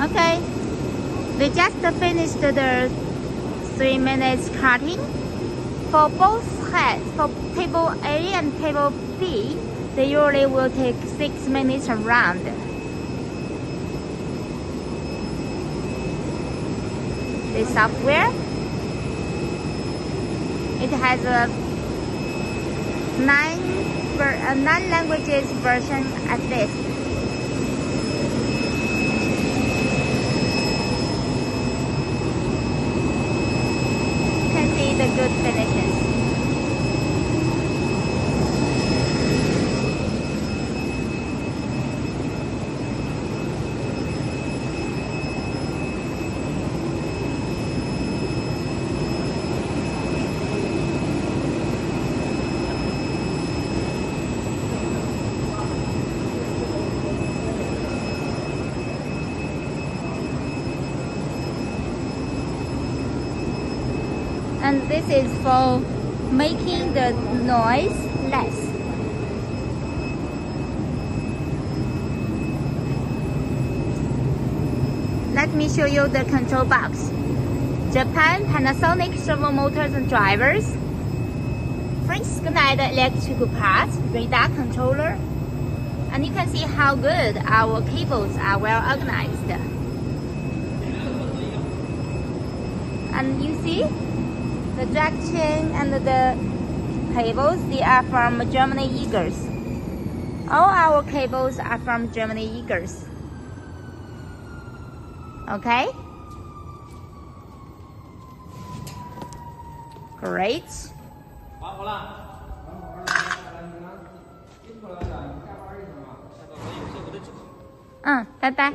Okay, we just finished the 3 minutes cutting. For both heads, for table A and table B, they usually will take 6 minutes around. The software, it has a 9 languages version at least. You can see the good finishes. And this is for making the noise less. Let me show you the control box. Japan Panasonic servo motors and drivers. French Schneider electrical parts, radar controller. And you can see how good our cables are well organized. And you see the jack chain and the cables, they are from Germany Eagers. All our cables are from Germany Eagers. Okay? Great. Bye bye.